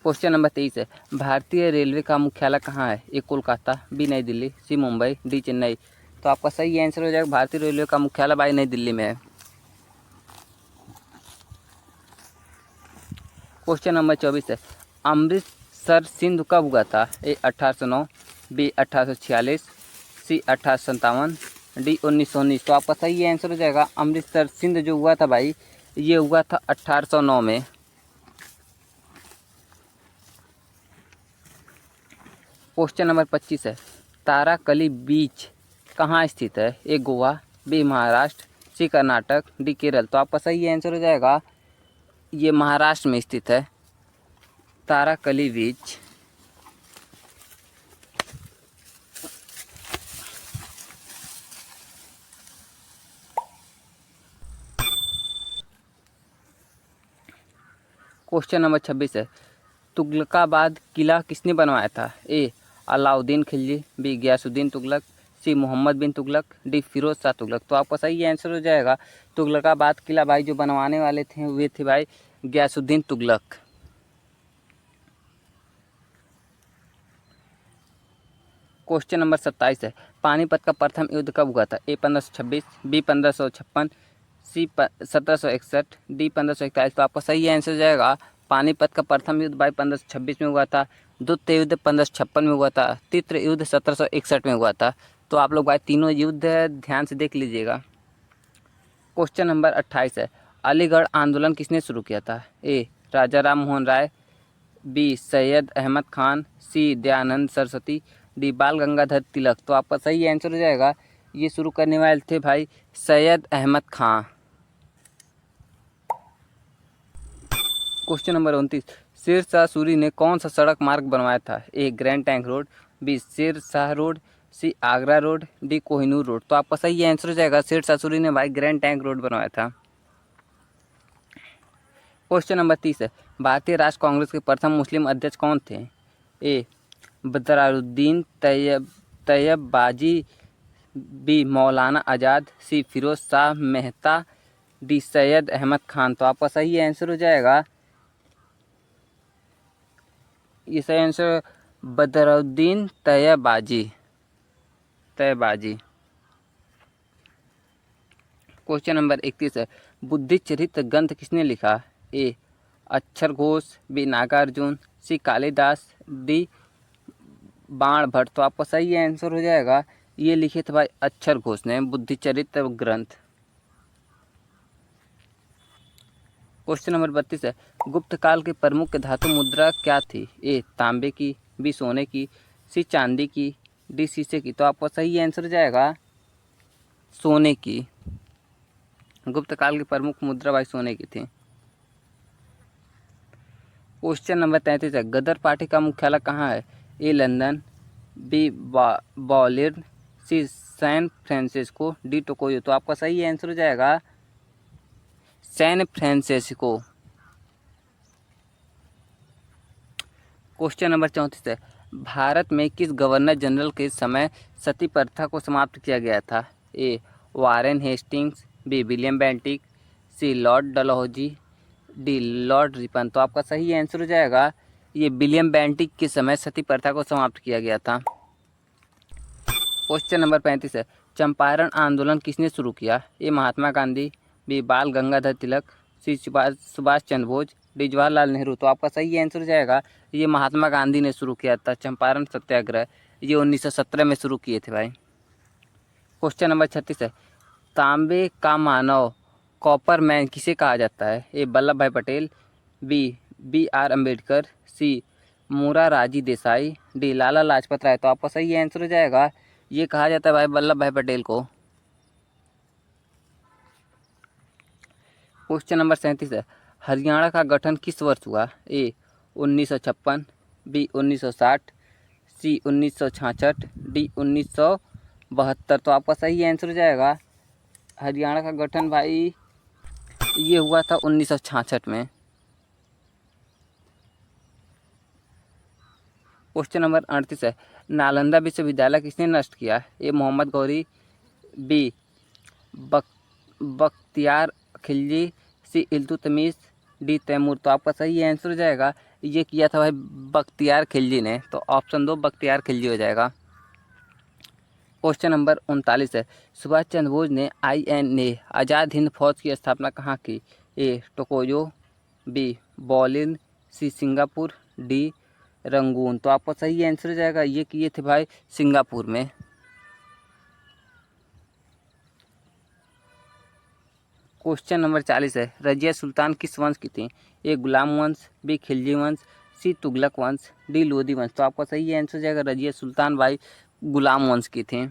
क्वेश्चन नंबर 23 है, भारतीय रेलवे का मुख्यालय कहाँ है? ए कोलकाता, बी नई दिल्ली, सी मुंबई, डी चेन्नई। तो आपका सही आंसर हो जाएगा भारतीय रेलवे का मुख्यालय भाई नई दिल्ली में है। क्वेश्चन नंबर 24 है, अमृतसर सिंधु कब हुआ था? ए 1809, बी 1846, सी 1857, डी 1919। तो आपका सही आंसर हो जाएगा अमृतसर सिंध जो हुआ था भाई ये हुआ था 1809 में। क्वेश्चन नंबर 25 है, ताराकली बीच कहाँ स्थित है? ए गोवा, बी महाराष्ट्र, सी कर्नाटक, डी केरल। तो आपका सही आंसर हो जाएगा ये महाराष्ट्र में स्थित है ताराकली बीच। क्वेश्चन नंबर 26 है, तुगलकाबाद किला किसने बनवाया था? ए अलाउद्दीन खिलजी, बी गयासुद्दीन तुगलक, सी मोहम्मद बिन तुगलक, डी फिरोज शाह तुगलक। तो आपका सही आंसर हो जाएगा तुगलकाबाद किला भाई जो बनवाने वाले थे वे थे भाई गयासुद्दीन तुगलक। क्वेश्चन नंबर 27 है, पानीपत का प्रथम युद्ध कब हुआ था? ए 1526, बी 1556, सी 1761, डी 1541। तो आपका सही आंसर हो जाएगा पानीपत का प्रथम युद्ध भाई 1526 में हुआ था, द्वितीय युद्ध 1556 में हुआ था, तृतीय युद्ध 1761 में हुआ था। तो आप लोग भाई तीनों युद्ध ध्यान से देख लीजिएगा। क्वेश्चन नंबर 28 है, अलीगढ़ आंदोलन किसने शुरू किया था? ए राजा राम मोहन राय, बी सैयद अहमद खान, सी दयानंद सरस्वती, डी बाल गंगाधर तिलक। तो आपका सही आंसर हो जाएगा ये शुरू करने वाले थे भाई सैयद अहमद खां। क्वेश्चन नंबर 29, शेर शाह सूरी ने कौन सा सड़क मार्ग बनवाया था? A Grand Tank Road, B Sher Shah Road, C Agra Road, D Kohinoor Road. तो आपका सही आंसर हो जाएगा शेर शाह सूरी ने भाई ग्रैंड टैंक रोड बनवाया था। क्वेश्चन नंबर 30 है, भारतीय राष्ट्र कांग्रेस के प्रथम मुस्लिम अध्यक्ष कौन थे? ए बदरुद्दीन तैयब बाजी, बी मौलाना आज़ाद, सी फिरोज शाह मेहता, डी सैयद अहमद खान। तो आपका सही आंसर हो जाएगा ये सही आंसर बदरुद्दीन तैयबाजी। क्वेश्चन नंबर 31 है, बुद्धि चरित्र ग्रंथ किसने लिखा? ए अक्षर घोष, बी नागार्जुन, सी कालिदास, डी बाण भट्ट। तो आपका सही आंसर हो जाएगा ये लिखे थे भाई अक्षर घोष ने बुद्धि चरित्र ग्रंथ। क्वेश्चन नंबर 32 है, गुप्त काल की प्रमुख धातु मुद्रा क्या थी? ए तांबे की, बी सोने की, सी चांदी की, डी शीशे की। तो आपका सही आंसर हो जाएगा सोने की। गुप्त काल की प्रमुख मुद्रा भाई सोने की थी। क्वेश्चन नंबर 33 है, गदर पार्टी का मुख्यालय कहाँ है? ए लंदन, बी बर्लिन, सी सैन फ्रांसिस्को, डी टोक्यो। तो आपका सही आंसर हो जाएगा सैन फ्रांसिस्को। क्वेश्चन नंबर 34 है, भारत में किस गवर्नर जनरल के समय सती प्रथा को समाप्त किया गया था? A Warren Hastings, B William Bentinck, C Lord Dalhousie, D Lord Ripon. तो आपका सही आंसर हो जाएगा ये विलियम बेंटिक के समय सती प्रथा को समाप्त किया गया था। क्वेश्चन नंबर 35 है, चंपारण आंदोलन किसने शुरू किया? ए महात्मा गांधी, बी बाल गंगाधर तिलक, सी सुभाष चंद्र बोस, डी जवाहरलाल नेहरू। तो आपका सही आंसर हो जाएगा ये महात्मा गांधी ने शुरू किया था चंपारण सत्याग्रह। ये 1917 में शुरू किए थे भाई। क्वेश्चन नंबर 36 है, तांबे का मानव कॉपर मैन किसे कहा जाता है? A Vallabh Bhai Patel, B R Ambedkar, C Morarji Desai, D Lala Lajpat Rai. तो आपका सही आंसर हो जाएगा ये कहा जाता है भाई वल्लभ भाई पटेल को। क्वेश्चन नंबर 37 है, हरियाणा का गठन किस वर्ष हुआ? ए 1956, बी 1960, सी 1966, डी 1972। तो आपका सही आंसर हो जाएगा हरियाणा का गठन भाई ये हुआ था 1966 में। क्वेश्चन नंबर 38 है, नालंदा विश्वविद्यालय किसने नष्ट किया? ए मोहम्मद गौरी, बी बख्तियार खिलजी, सी इल्तुतमिश, डी तैमूर। तो आपका सही आंसर हो जाएगा ये किया था भाई बख्तियार खिलजी ने। तो ऑप्शन 2 बख्तियार खिलजी हो जाएगा। क्वेश्चन नंबर 39 है, सुभाष चंद्र बोस ने INA आज़ाद हिंद फौज की स्थापना कहाँ की? A Tokyo, B Berlin, C Singapore, D Rangoon. तो आपका सही आंसर हो जाएगा ये किए थे भाई सिंगापुर में। क्वेश्चन नंबर 40 है, रजिया सुल्तान किस वंश की थी? ए गुलाम वंश, बी खिलजी वंश, सी तुगलक वंश, डी लोधी वंश। तो आपका सही आंसर हो जाएगा रजिया सुल्तान भाई गुलाम वंश की थी।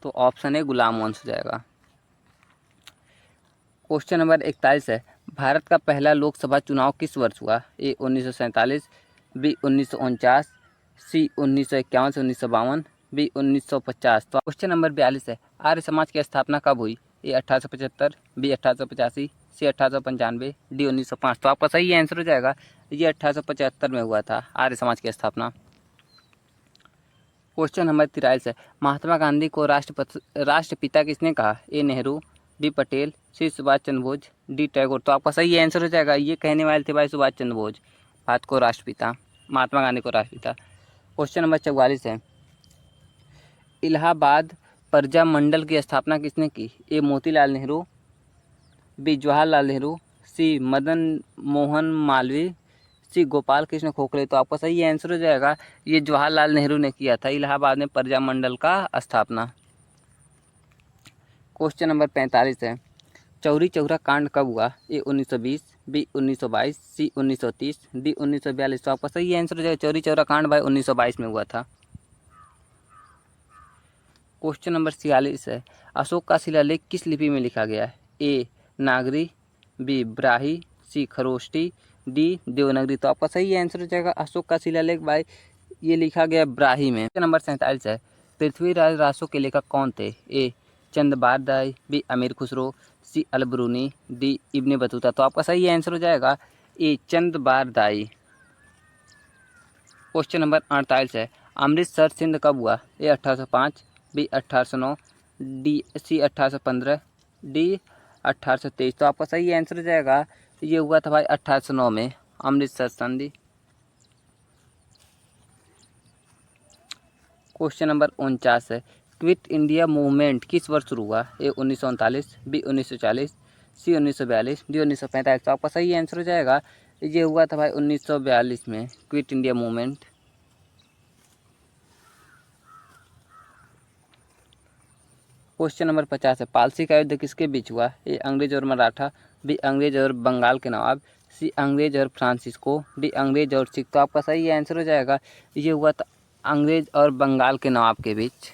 तो ऑप्शन ए गुलाम वंश हो जाएगा। क्वेश्चन नंबर 41 है, भारत का पहला लोकसभा चुनाव किस वर्ष हुआ? ए 1947, बी 1949, सी 1951 से 1952, बी 1950। तो क्वेश्चन नंबर 42 है, आर्य समाज की स्थापना कब हुई? ए 1875, बी 1885, सी 1895, डी 1905। तो आपका सही आंसर हो जाएगा ये 1875 में हुआ था आर्य समाज की स्थापना। क्वेश्चन नंबर 43 है, महात्मा गांधी को राष्ट्रपिता किसने कहा? ए नेहरू, बी पटेल, सी सुभाष चंद्र बोस, डी टैगोर। तो आपका सही आंसर हो जाएगा ये कहने वाले थे भाई सुभाष चंद्र बोस भारत को राष्ट्रपिता, महात्मा गांधी को राष्ट्रपिता। क्वेश्चन नंबर 44 है, इलाहाबाद प्रजा मंडल की स्थापना किसने की? ए मोतीलाल नेहरू, बी जवाहरलाल नेहरू, सी मदन मोहन मालवीय, सी गोपाल कृष्ण गोखले। तो आपका सही आंसर हो जाएगा ये जवाहरलाल नेहरू ने किया था इलाहाबाद में प्रजा मंडल का स्थापना। क्वेश्चन नंबर 45 है, चौरी चौरा कांड कब हुआ? ए 1920, बी 1922, सी 1930, डी 1942। तो आपका सही आंसर हो जाएगा चौरी चौरा कांड भाई 1922 में हुआ था। क्वेश्चन नंबर 46 है, अशोक का शिलालेख किस लिपि में लिखा गया है? ए नागरी, बी ब्राही, सी खरोष्टी, डी देवनागरी। तो आपका सही आंसर हो जाएगा अशोक का शिलालेख भाई ये लिखा गया ब्राही में। क्वेश्चन नंबर 47 है, पृथ्वीराज रासो के लेखक कौन थे? ए चंद बारदाई, बी अमीर खुसरो, सी अलबरूनी, डी इब्ने बतूता। तो आपका सही आंसर हो जाएगा ए चंद बारदाई। क्वेश्चन नंबर 48 है, अमृतसर सिंध कब हुआ? ए 1805, बी 1809, डी सी 1815, डी 1823। तो आपका सही आंसर हो जाएगा ये हुआ था भाई 1809 में अमृतसर संधि। क्वेश्चन नंबर 49 है, क्विट इंडिया मूवमेंट किस वर्ष शुरू हुआ? ए 1939, बी 1940, सी 1942, डी 1945। तो आपका सही आंसर हो जाएगा ये हुआ था भाई 1942 में quit India movement. Question number 50 है, पालसी का युद्ध किसके बीच हुआ? ए अंग्रेज और मराठा, बी अंग्रेज और बंगाल के नवाब, सी अंग्रेज और फ्रांसिस्को, डी अंग्रेज और सिख। तो आपका सही आंसर हो जाएगा ये हुआ था अंग्रेज और बंगाल के नवाब के बीच।